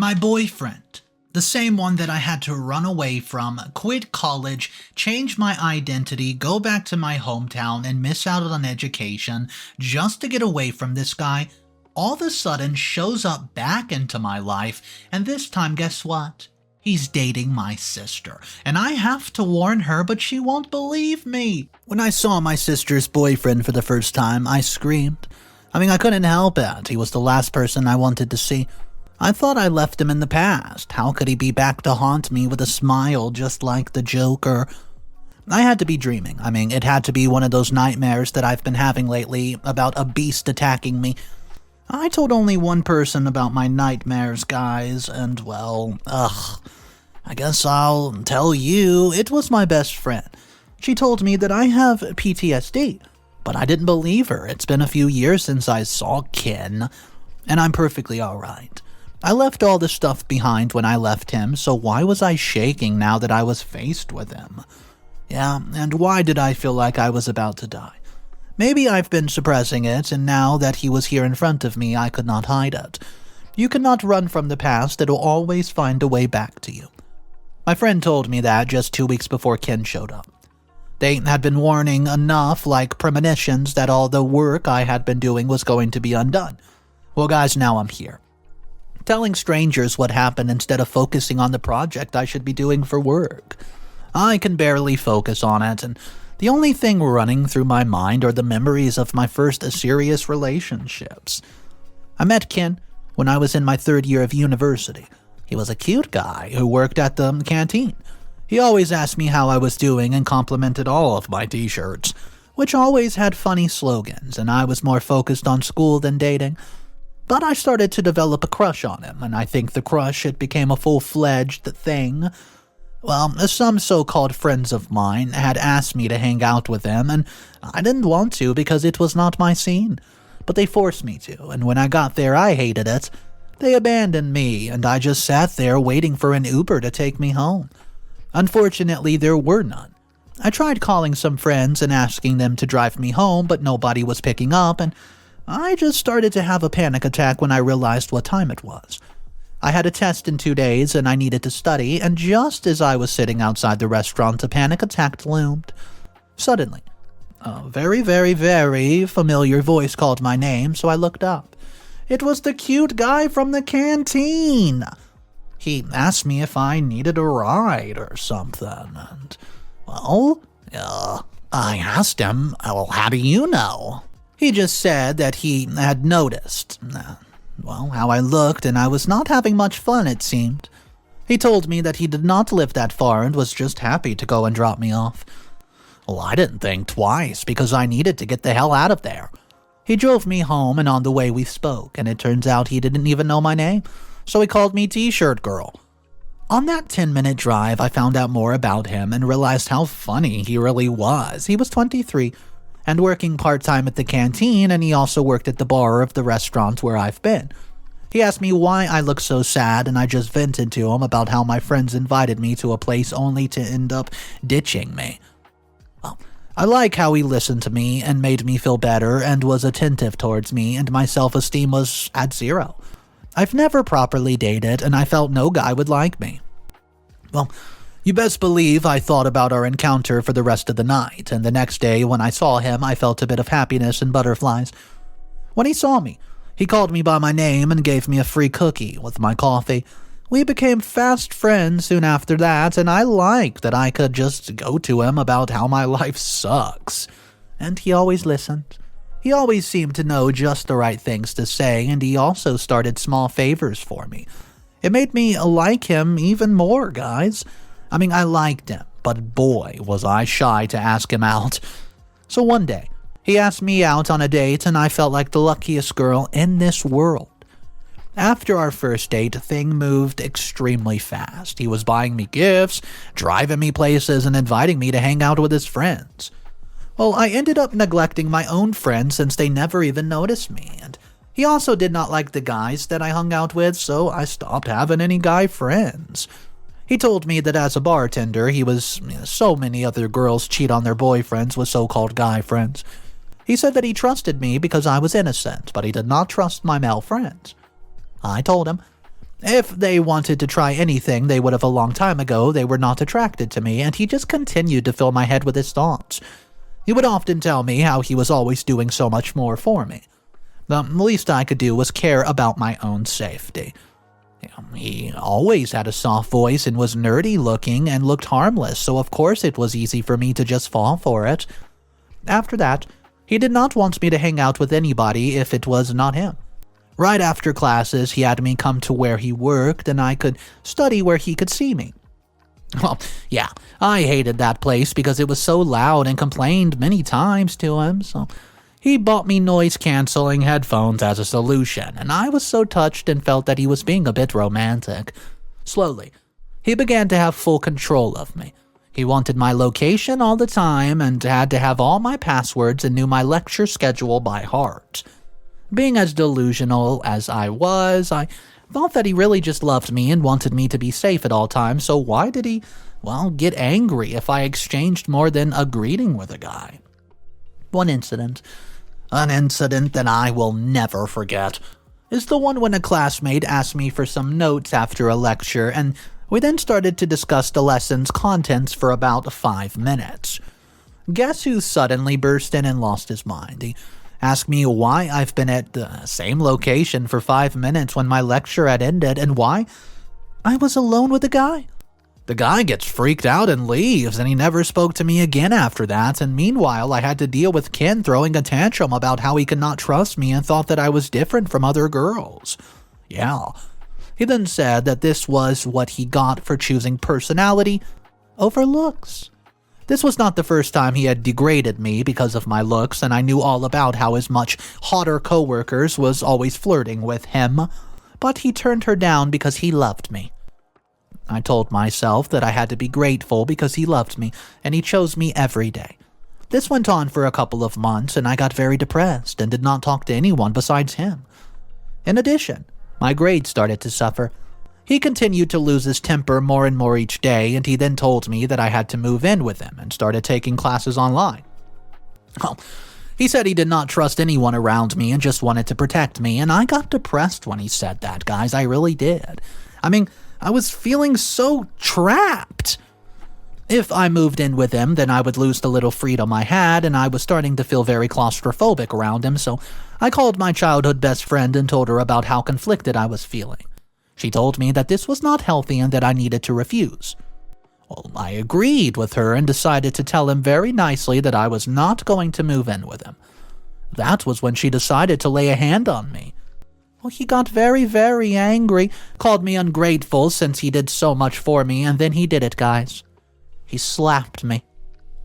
My boyfriend, the same one that I had to run away from, quit college, change my identity, go back to my hometown, and miss out on education just to get away from this guy, all of a sudden shows up back into my life, and this time, guess what? He's dating my sister, and I have to warn her, but she won't believe me. When I saw my sister's boyfriend for the first time, I screamed. I couldn't help it. He was the last person I wanted to see. I thought I left him in the past. How could he be back to haunt me with a smile just like the Joker? I had to be dreaming. It had to be one of those nightmares that I've been having lately about a beast attacking me. I told only one person about my nightmares, guys, and well, I guess I'll tell you, it was my best friend. She told me that I have PTSD, but I didn't believe her. It's been a few years since I saw Ken, and I'm perfectly alright. I left all the stuff behind when I left him, so why was I shaking now that I was faced with him? Yeah, and why did I feel like I was about to die? Maybe I've been suppressing it, and now that he was here in front of me, I could not hide it. You cannot run from the past, it'll always find a way back to you. My friend told me that just 2 weeks before Ken showed up. They had been warning enough, like premonitions, that all the work I had been doing was going to be undone. Well, guys, now I'm here. Telling strangers what happened instead of focusing on the project I should be doing for work. I can barely focus on it, and the only thing running through my mind are the memories of my first serious relationships. I met Ken when I was in my 3rd year of university. He was a cute guy who worked at the canteen. He always asked me how I was doing and complimented all of my t-shirts, which always had funny slogans, and I was more focused on school than dating. But I started to develop a crush on him, and I think the crush, it became a full-fledged thing. Well, some so-called friends of mine had asked me to hang out with them, and I didn't want to because it was not my scene. But they forced me to, and when I got there, I hated it. They abandoned me, and I just sat there waiting for an Uber to take me home. Unfortunately, there were none. I tried calling some friends and asking them to drive me home, but nobody was picking up, and I just started to have a panic attack when I realized what time it was. I had a test in 2 days and I needed to study, and just as I was sitting outside the restaurant, a panic attack loomed. Suddenly, a very, very, very familiar voice called my name, so I looked up. It was the cute guy from the canteen. He asked me if I needed a ride or something, and, well, I asked him, well, how do you know? He just said that he had noticed, how I looked, and I was not having much fun, it seemed. He told me that he did not live that far and was just happy to go and drop me off. Well, I didn't think twice, because I needed to get the hell out of there. He drove me home, and on the way we spoke, and it turns out he didn't even know my name, so he called me T-shirt girl. On that 10-minute drive, I found out more about him and realized how funny he really was. He was 23 and working part-time at the canteen, and he also worked at the bar of the restaurant where I've been. He asked me why I looked so sad, and I just vented to him about how my friends invited me to a place only to end up ditching me. Well, I like how he listened to me and made me feel better and was attentive towards me, and my self-esteem was at 0. I've never properly dated, and I felt no guy would like me. Well, you best believe I thought about our encounter for the rest of the night, and the next day when I saw him, I felt a bit of happiness and butterflies. When he saw me, he called me by my name and gave me a free cookie with my coffee. We became fast friends soon after that, and I liked that I could just go to him about how my life sucks. And he always listened. He always seemed to know just the right things to say, and he also started small favors for me. It made me like him even more, guys. I liked him, but boy, was I shy to ask him out. So one day, he asked me out on a date, and I felt like the luckiest girl in this world. After our first date, things moved extremely fast. He was buying me gifts, driving me places, and inviting me to hang out with his friends. Well, I ended up neglecting my own friends since they never even noticed me, and he also did not like the guys that I hung out with, so I stopped having any guy friends. He told me that as a bartender, so many other girls cheat on their boyfriends with so-called guy friends. He said that he trusted me because I was innocent, but he did not trust my male friends. I told him, If they wanted to try anything, they would have a long time ago. They were not attracted to me, and he just continued to fill my head with his thoughts. He would often tell me how he was always doing so much more for me. The least I could do was care about my own safety. He always had a soft voice and was nerdy looking and looked harmless, so of course it was easy for me to just fall for it. After that, he did not want me to hang out with anybody if it was not him. Right after classes, he had me come to where he worked and I could study where he could see me. Well, yeah, I hated that place because it was so loud and complained many times to him, so he bought me noise-canceling headphones as a solution, and I was so touched and felt that he was being a bit romantic. Slowly, he began to have full control of me. He wanted my location all the time and had to have all my passwords and knew my lecture schedule by heart. Being as delusional as I was, I thought that he really just loved me and wanted me to be safe at all times, so why did he, get angry if I exchanged more than a greeting with a guy? An incident that I will never forget, is the one when a classmate asked me for some notes after a lecture, and we then started to discuss the lesson's contents for about 5 minutes. Guess who suddenly burst in and lost his mind? He asked me why I've been at the same location for 5 minutes when my lecture had ended, and why I was alone with the guy. The guy gets freaked out and leaves, and he never spoke to me again after that, and meanwhile I had to deal with Ken throwing a tantrum about how he could not trust me and thought that I was different from other girls. Yeah. He then said that this was what he got for choosing personality over looks. This was not the first time he had degraded me because of my looks, and I knew all about how his much hotter coworkers was always flirting with him, but he turned her down because he loved me. I told myself that I had to be grateful because he loved me, and he chose me every day. This went on for a couple of months, and I got very depressed and did not talk to anyone besides him. In addition, my grades started to suffer. He continued to lose his temper more and more each day, and he then told me that I had to move in with him and started taking classes online. Well, he said he did not trust anyone around me and just wanted to protect me, and I got depressed when he said that, guys. I really did. I was feeling so trapped. If I moved in with him, then I would lose the little freedom I had, and I was starting to feel very claustrophobic around him, so I called my childhood best friend and told her about how conflicted I was feeling. She told me that this was not healthy and that I needed to refuse. Well, I agreed with her and decided to tell him very nicely that I was not going to move in with him. That was when she decided to lay a hand on me. Well, he got very, very angry, called me ungrateful since he did so much for me, and then he did it, guys. He slapped me.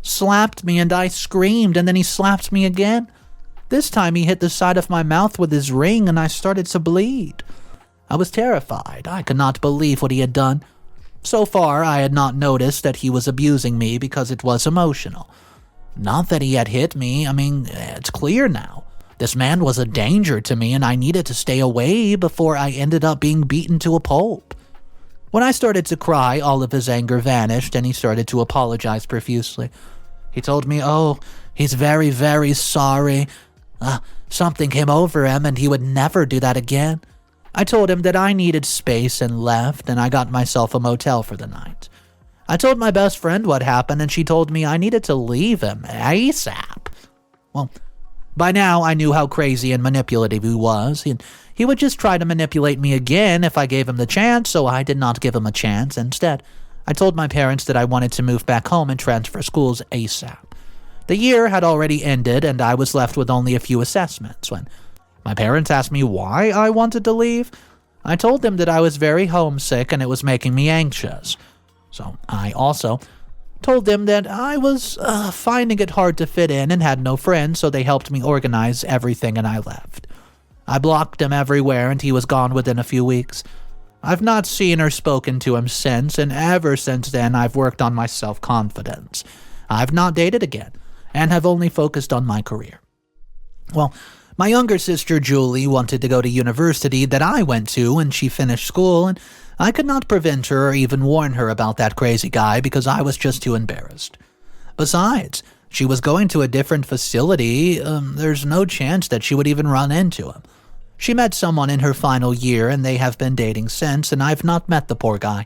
Slapped me, and I screamed, and then he slapped me again. This time he hit the side of my mouth with his ring, and I started to bleed. I was terrified. I could not believe what he had done. So far, I had not noticed that he was abusing me because it was emotional. Not that he had hit me. It's clear now. This man was a danger to me, and I needed to stay away before I ended up being beaten to a pulp. When I started to cry, all of his anger vanished, and he started to apologize profusely. He told me, he's very, very sorry. Something came over him, and he would never do that again. I told him that I needed space and left, and I got myself a motel for the night. I told my best friend what happened, and she told me I needed to leave him ASAP. Well, by now I knew how crazy and manipulative he was. He would just try to manipulate me again if I gave him the chance, so I did not give him a chance. Instead, I told my parents that I wanted to move back home and transfer schools ASAP. The year had already ended, and I was left with only a few assessments. When my parents asked me why I wanted to leave, I told them that I was very homesick and it was making me anxious. So I also told them that I was finding it hard to fit in and had no friends, so they helped me organize everything and I left. I blocked him everywhere and he was gone within a few weeks. I've not seen or spoken to him since, and ever since then I've worked on my self-confidence. I've not dated again and have only focused on my career. Well, my younger sister Julie wanted to go to university that I went to when she finished school, and I could not prevent her or even warn her about that crazy guy because I was just too embarrassed. Besides, she was going to a different facility. There's no chance that she would even run into him. She met someone in her final year and they have been dating since, and I've not met the poor guy.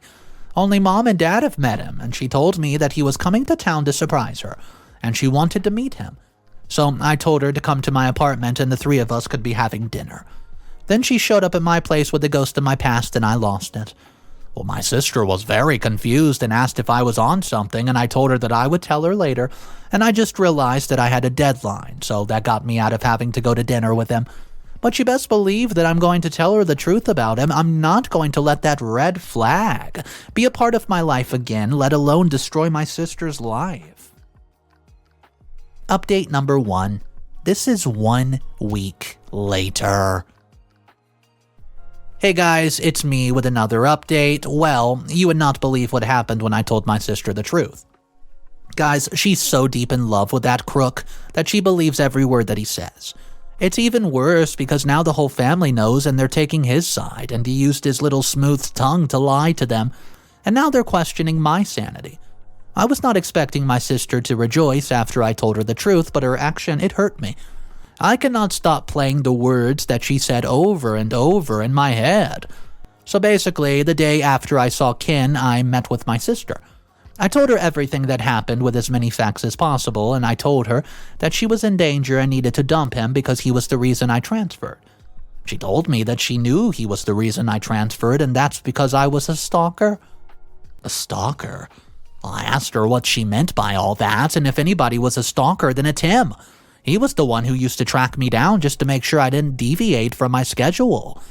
Only Mom and Dad have met him, and she told me that he was coming to town to surprise her, and she wanted to meet him. So I told her to come to my apartment and the three of us could be having dinner. Then she showed up at my place with the ghost of my past and I lost it. Well, my sister was very confused and asked if I was on something, and I told her that I would tell her later, and I just realized that I had a deadline, so that got me out of having to go to dinner with him. But you best believe that I'm going to tell her the truth about him. I'm not going to let that red flag be a part of my life again, let alone destroy my sister's life. Update number 1. This is 1 week later. Hey guys, it's me with another update. Well, you would not believe what happened when I told my sister the truth. Guys, she's so deep in love with that crook that she believes every word that he says. It's even worse because now the whole family knows and they're taking his side, and he used his little smooth tongue to lie to them, and now they're questioning my sanity. I was not expecting my sister to rejoice after I told her the truth, but her action, it hurt me. I cannot stop playing the words that she said over and over in my head. So basically, the day after I saw Ken, I met with my sister. I told her everything that happened with as many facts as possible, and I told her that she was in danger and needed to dump him because he was the reason I transferred. She told me that she knew he was the reason I transferred, and that's because I was a stalker. A stalker? Well, I asked her what she meant by all that, and if anybody was a stalker, then it's him. He was the one who used to track me down just to make sure I didn't deviate from my schedule.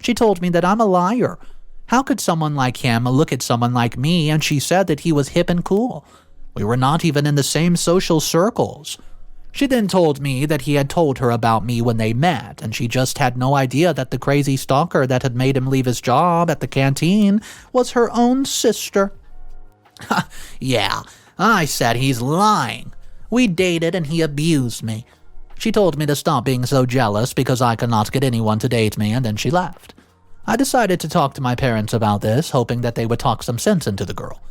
She told me that I'm a liar. How could someone like him look at someone like me? And she said that he was hip and cool. We were not even in the same social circles. She then told me that he had told her about me when they met, and she just had no idea that the crazy stalker that had made him leave his job at the canteen was her own sister. Yeah, I said he's lying. We dated and he abused me. She told me to stop being so jealous because I could not get anyone to date me, and then she left. I decided to talk to my parents about this, hoping that they would talk some sense into the girl.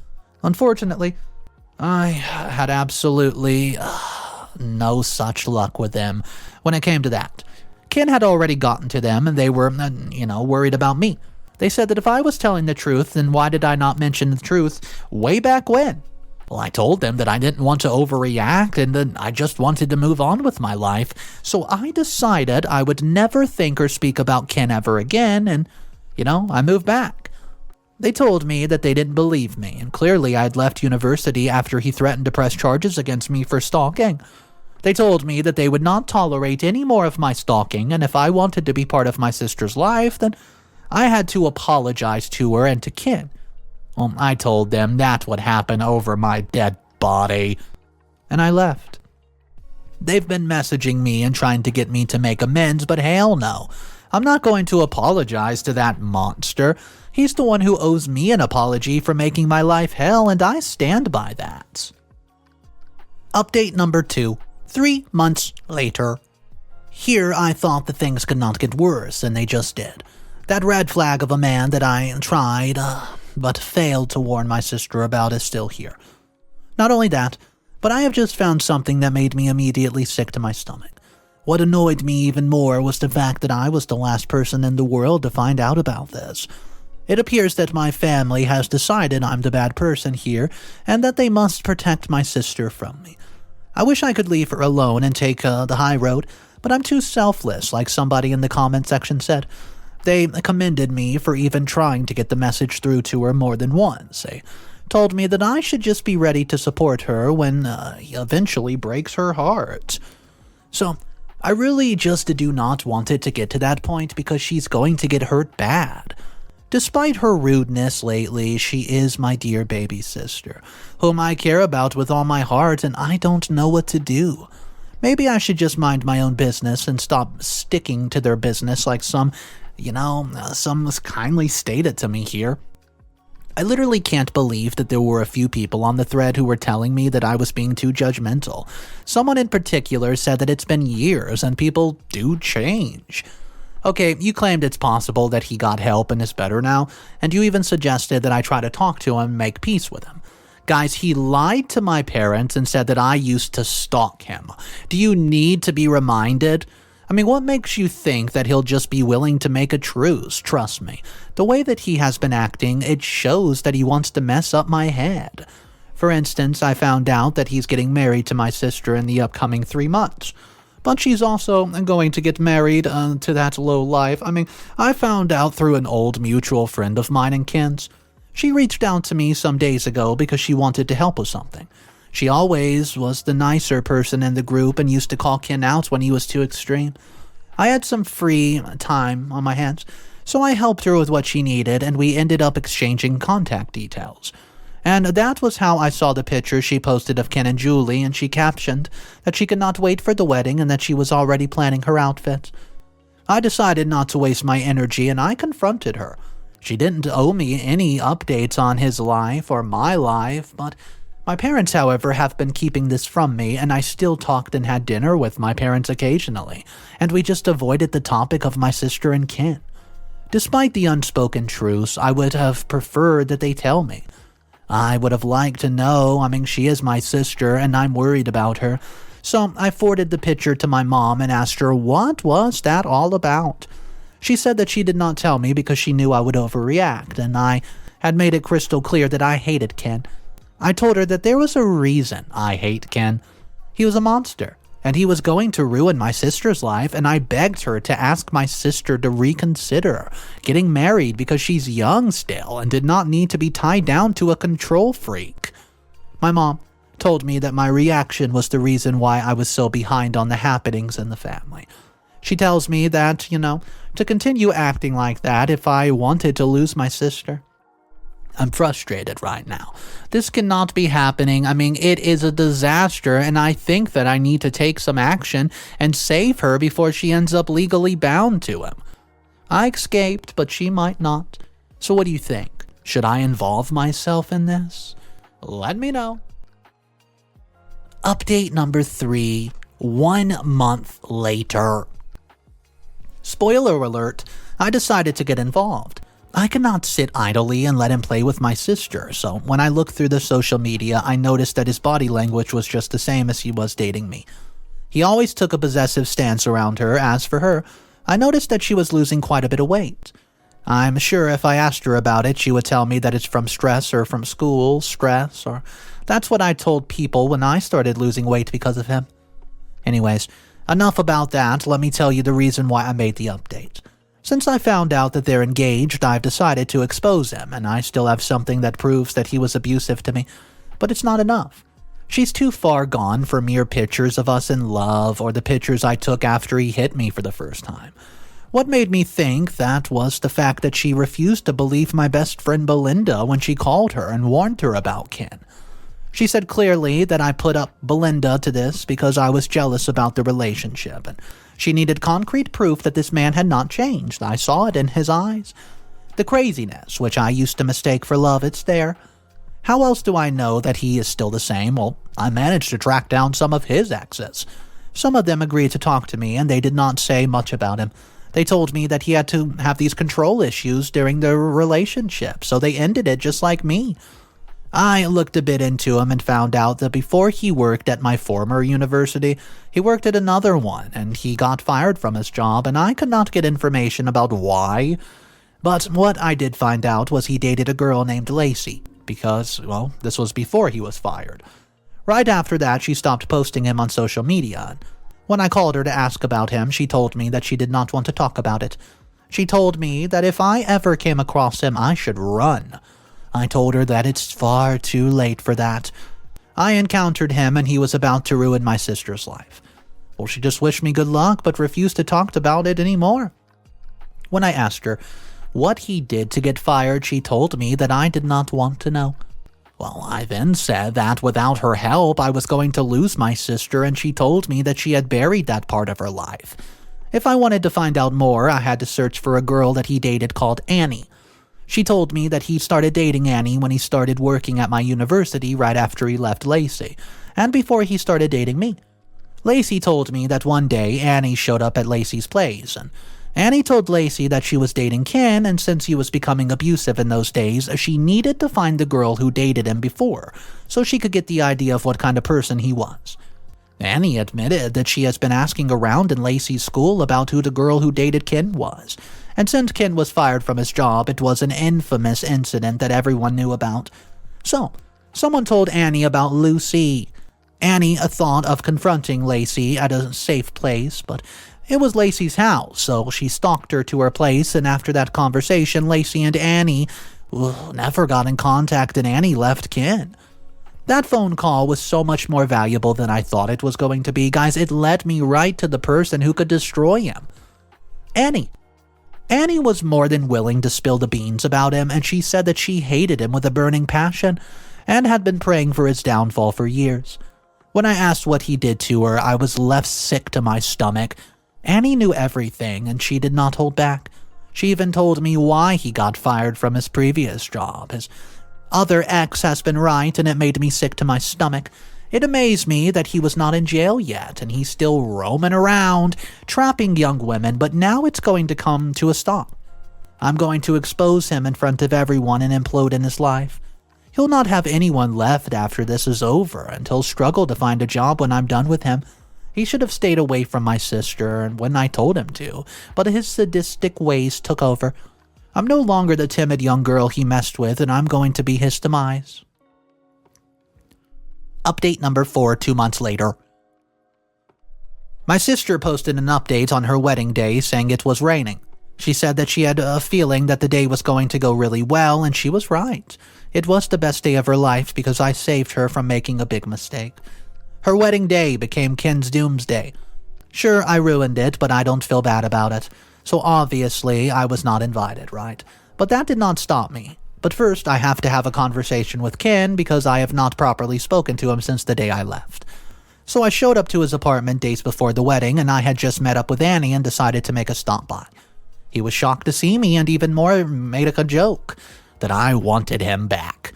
Unfortunately, I had absolutely no such luck with them when it came to that. Ken had already gotten to them, and they were, worried about me. They said that if I was telling the truth, then why did I not mention the truth way back when? Well, I told them that I didn't want to overreact and that I just wanted to move on with my life, so I decided I would never think or speak about Ken ever again, and, I moved back. They told me that they didn't believe me, and clearly I'd left university after he threatened to press charges against me for stalking. They told me that they would not tolerate any more of my stalking, and if I wanted to be part of my sister's life, then I had to apologize to her and to Ken. Well, I told them that would happen over my dead body, and I left. They've been messaging me and trying to get me to make amends, but hell no. I'm not going to apologize to that monster. He's the one who owes me an apology for making my life hell, and I stand by that. Update number 2. 3 months later. Here I thought that things could not get worse, and they just did. That red flag of a man that I tried, but failed to warn my sister about is still here. Not only that, but I have just found something that made me immediately sick to my stomach. What annoyed me even more was the fact that I was the last person in the world to find out about this. It appears that my family has decided I'm the bad person here, and that they must protect my sister from me. I wish I could leave her alone and take the high road, but I'm too selfless, like somebody in the comment section said. They commended me for even trying to get the message through to her more than once. They told me that I should just be ready to support her when he eventually breaks her heart. So, I really just do not want it to get to that point because she's going to get hurt bad. Despite her rudeness lately, she is my dear baby sister, whom I care about with all my heart, and I don't know what to do. Maybe I should just mind my own business and stop sticking to their business like some kindly stated to me here. I literally can't believe that there were a few people on the thread who were telling me that I was being too judgmental. Someone in particular said that it's been years and people do change. Okay, you claimed it's possible that he got help and is better now, and you even suggested that I try to talk to him and make peace with him. Guys, he lied to my parents and said that I used to stalk him. Do you need to be reminded? I mean, what makes you think that he'll just be willing to make a truce? Trust me. The way that he has been acting, it shows that he wants to mess up my head. For instance, I found out that he's getting married to my sister in the upcoming 3 months. But she's also going to get married to that low life. I mean, I found out through an old mutual friend of mine and Ken's. She reached out to me some days ago because she wanted to help with something. She always was the nicer person in the group and used to call Ken out when he was too extreme. I had some free time on my hands, so I helped her with what she needed, and we ended up exchanging contact details. And that was how I saw the picture she posted of Ken and Julie, and she captioned that she could not wait for the wedding and that she was already planning her outfit. I decided not to waste my energy, and I confronted her. She didn't owe me any updates on his life or my life, but my parents, however, have been keeping this from me, and I still talked and had dinner with my parents occasionally, and we just avoided the topic of my sister and Ken. Despite the unspoken truce, I would have preferred that they tell me. I would have liked to know. I mean, she is my sister, and I'm worried about her. So I forwarded the picture to my mom and asked her what was that all about. She said that she did not tell me because she knew I would overreact, and I had made it crystal clear that I hated Ken. I told her that there was a reason I hate Ken. He was a monster, and he was going to ruin my sister's life, and I begged her to ask my sister to reconsider getting married because she's young still and did not need to be tied down to a control freak. My mom told me that my reaction was the reason why I was so behind on the happenings in the family. She tells me that, to continue acting like that if I wanted to lose my sister. I'm frustrated right now. This cannot be happening. I mean, it is a disaster, and I think that I need to take some action and save her before she ends up legally bound to him. I escaped, but she might not. So what do you think? Should I involve myself in this? Let me know. Update number 3, 1 month later. Spoiler alert, I decided to get involved. I cannot sit idly and let him play with my sister, so when I looked through the social media, I noticed that his body language was just the same as he was dating me. He always took a possessive stance around her. As for her, I noticed that she was losing quite a bit of weight. I'm sure if I asked her about it, she would tell me that it's from stress or from school, stress, or that's what I told people when I started losing weight because of him. Anyways, enough about that. Let me tell you the reason why I made the update. Since I found out that they're engaged, I've decided to expose him, and I still have something that proves that he was abusive to me. But it's not enough. She's too far gone for mere pictures of us in love or the pictures I took after he hit me for the first time. What made me think that was the fact that she refused to believe my best friend Belinda when she called her and warned her about Ken. She said clearly that I put up Belinda to this because I was jealous about the relationship, and she needed concrete proof that this man had not changed. I saw it in his eyes. The craziness, which I used to mistake for love, it's there. How else do I know that he is still the same? Well, I managed to track down some of his exes. Some of them agreed to talk to me, and they did not say much about him. They told me that he had to have these control issues during the relationship, so they ended it just like me. I looked a bit into him and found out that before he worked at my former university, he worked at another one, and he got fired from his job, and I could not get information about why. But what I did find out was he dated a girl named Lacey, because, well, this was before he was fired. Right after that, she stopped posting him on social media. When I called her to ask about him, she told me that she did not want to talk about it. She told me that if I ever came across him, I should run. I told her that it's far too late for that. I encountered him and he was about to ruin my sister's life. Well, she just wished me good luck but refused to talk about it anymore. When I asked her what he did to get fired, she told me that I did not want to know. Well, I then said that without her help, I was going to lose my sister, and she told me that she had buried that part of her life. If I wanted to find out more, I had to search for a girl that he dated called Annie. She told me that he started dating Annie when he started working at my university right after he left Lacey, and before he started dating me. Lacey told me that one day Annie showed up at Lacey's place, and Annie told Lacey that she was dating Ken, and since he was becoming abusive in those days, she needed to find the girl who dated him before, so she could get the idea of what kind of person he was. Annie admitted that she has been asking around in Lacey's school about who the girl who dated Ken was, and since Ken was fired from his job, it was an infamous incident that everyone knew about. So, someone told Annie about Lucy. Annie thought of confronting Lacey at a safe place, but it was Lacey's house, so she stalked her to her place, and after that conversation, Lacey and Annie never got in contact, and Annie left Ken. That phone call was so much more valuable than I thought it was going to be, guys. It led me right to the person who could destroy him. Annie. Annie was more than willing to spill the beans about him, and she said that she hated him with a burning passion and had been praying for his downfall for years. When I asked what he did to her, I was left sick to my stomach. Annie knew everything, and she did not hold back. She even told me why he got fired from his previous job. His other ex has been right, and it made me sick to my stomach. It amazed me that he was not in jail yet, and he's still roaming around, trapping young women, but now it's going to come to a stop. I'm going to expose him in front of everyone and implode in his life. He'll not have anyone left after this is over, and he'll struggle to find a job when I'm done with him. He should have stayed away from my sister when I told him to, but his sadistic ways took over. I'm no longer the timid young girl he messed with, and I'm going to be his demise. Update number 4, 2 months later. My sister posted an update on her wedding day saying it was raining. She said that she had a feeling that the day was going to go really well, and she was right. It was the best day of her life because I saved her from making a big mistake. Her wedding day became Ken's doomsday. Sure, I ruined it, but I don't feel bad about it. So obviously, I was not invited, right? But that did not stop me. But first, I have to have a conversation with Ken because I have not properly spoken to him since the day I left. So I showed up to his apartment days before the wedding, and I had just met up with Annie and decided to make a stop by. He was shocked to see me and even more made a joke that I wanted him back.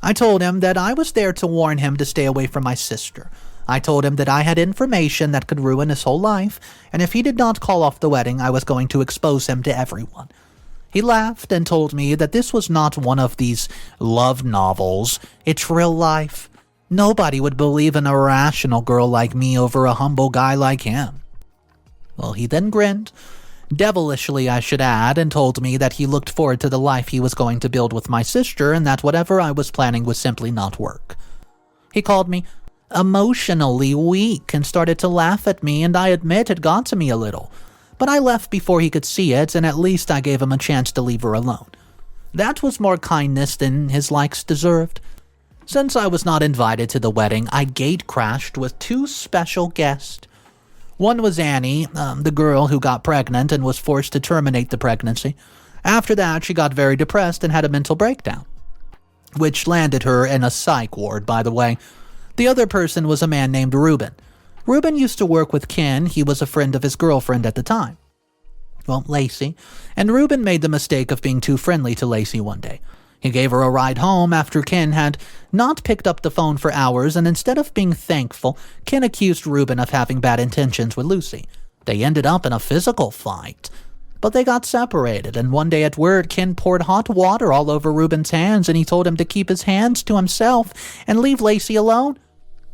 I told him that I was there to warn him to stay away from my sister. I told him that I had information that could ruin his whole life, and if he did not call off the wedding, I was going to expose him to everyone. He laughed and told me that this was not one of these love novels. It's real life. Nobody would believe an irrational girl like me over a humble guy like him. Well, he then grinned, devilishly I should add, and told me that he looked forward to the life he was going to build with my sister and that whatever I was planning would simply not work. He called me emotionally weak and started to laugh at me, and I admit it got to me a little. But I left before he could see it, and at least I gave him a chance to leave her alone. That was more kindness than his likes deserved. Since I was not invited to the wedding, I gatecrashed with 2 special guests. One was Annie, the girl who got pregnant and was forced to terminate the pregnancy. After that, she got very depressed and had a mental breakdown, which landed her in a psych ward, by the way. The other person was a man named Ruben. Ruben used to work with Ken. He was a friend of his girlfriend at the time. Well, Lacey. And Ruben made the mistake of being too friendly to Lacey one day. He gave her a ride home after Ken had not picked up the phone for hours, and instead of being thankful, Ken accused Ruben of having bad intentions with Lucy. They ended up in a physical fight. But they got separated, and one day at work, Ken poured hot water all over Ruben's hands, and he told him to keep his hands to himself and leave Lacey alone.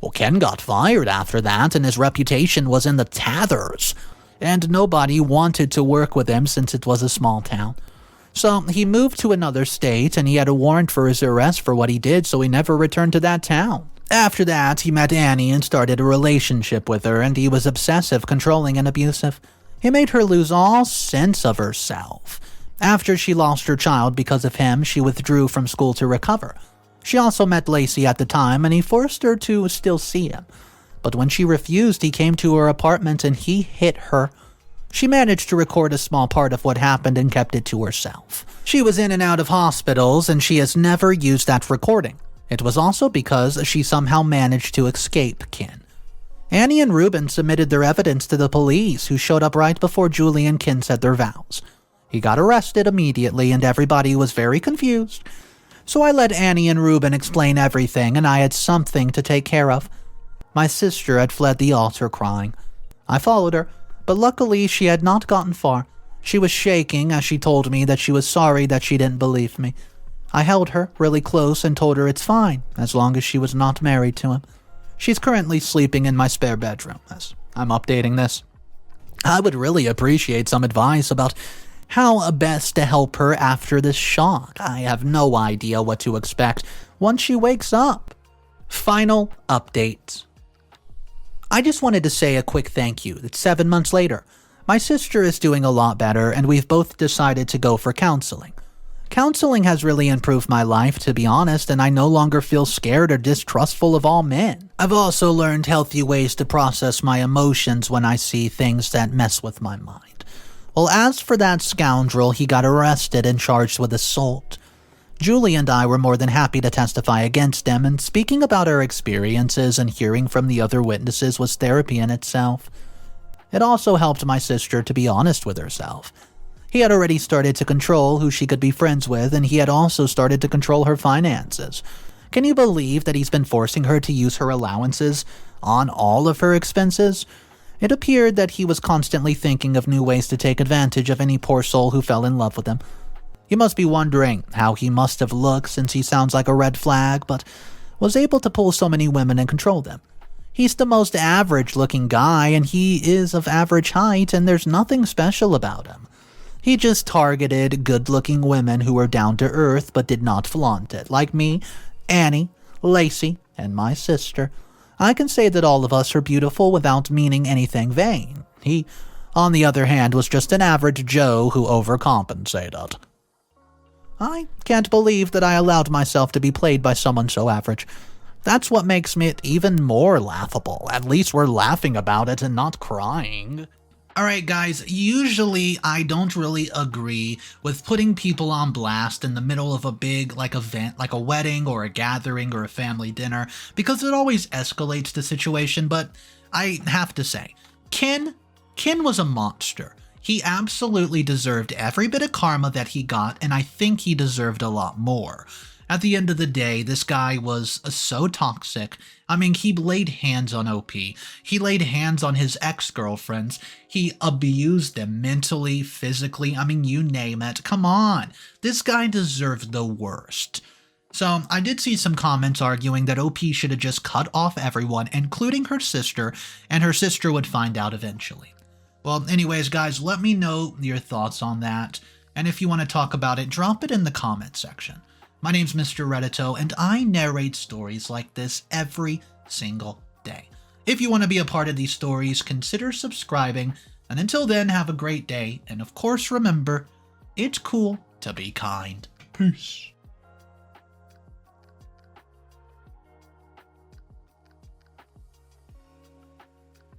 Well, Ken got fired after that, and his reputation was in the tatters, and nobody wanted to work with him since it was a small town. So he moved to another state, and he had a warrant for his arrest for what he did, so he never returned to that town. After that, he met Annie and started a relationship with her, and he was obsessive, controlling, and abusive. He made her lose all sense of herself. After she lost her child because of him, she withdrew from school to recover. She also met Lacey at the time, and he forced her to still see him. But when she refused, he came to her apartment and he hit her. She managed to record a small part of what happened and kept it to herself. She was in and out of hospitals, and she has never used that recording. It was also because she somehow managed to escape Ken. Annie and Ruben submitted their evidence to the police, who showed up right before Julie and Ken said their vows. He got arrested immediately, and everybody was very confused. So I let Annie and Ruben explain everything, and I had something to take care of. My sister had fled the altar crying. I followed her, but luckily she had not gotten far. She was shaking as she told me that she was sorry that she didn't believe me. I held her really close and told her it's fine, as long as she was not married to him. She's currently sleeping in my spare bedroom as I'm updating this. I would really appreciate some advice about how best to help her after this shock. I have no idea what to expect once she wakes up. Final update. I just wanted to say a quick thank you that 7 months later, my sister is doing a lot better and we've both decided to go for counseling. Counseling has really improved my life, to be honest, and I no longer feel scared or distrustful of all men. I've also learned healthy ways to process my emotions when I see things that mess with my mind. Well, as for that scoundrel, he got arrested and charged with assault. Julie and I were more than happy to testify against him, and speaking about our experiences and hearing from the other witnesses was therapy in itself. It also helped my sister to be honest with herself. He had already started to control who she could be friends with, and he had also started to control her finances. Can you believe that he's been forcing her to use her allowances on all of her expenses? It appeared that he was constantly thinking of new ways to take advantage of any poor soul who fell in love with him. You must be wondering how he must have looked, since he sounds like a red flag, but was able to pull so many women and control them. He's the most average-looking guy, and he is of average height, and there's nothing special about him. He just targeted good-looking women who were down to earth but did not flaunt it, like me, Annie, Lacey, and my sister. I can say that all of us are beautiful without meaning anything vain. He, on the other hand, was just an average Joe who overcompensated. I can't believe that I allowed myself to be played by someone so average. That's what makes it even more laughable. At least we're laughing about it and not crying. Alright guys, usually I don't really agree with putting people on blast in the middle of a big event like a wedding or a gathering or a family dinner, because it always escalates the situation, but I have to say, Ken was a monster. He absolutely deserved every bit of karma that he got, and I think he deserved a lot more. At the end of the day, this guy was so toxic. I mean, he laid hands on OP. He laid hands on his ex-girlfriends. He abused them mentally, physically. I mean, you name it. Come on. This guy deserves the worst. So, I did see some comments arguing that OP should have just cut off everyone, including her sister, and her sister would find out eventually. Well, anyways, guys, let me know your thoughts on that. And if you want to talk about it, drop it in the comment section. My name's Mr. Reddito, and I narrate stories like this every single day. If you want to be a part of these stories, consider subscribing, and until then, have a great day, and of course remember, it's cool to be kind. Peace.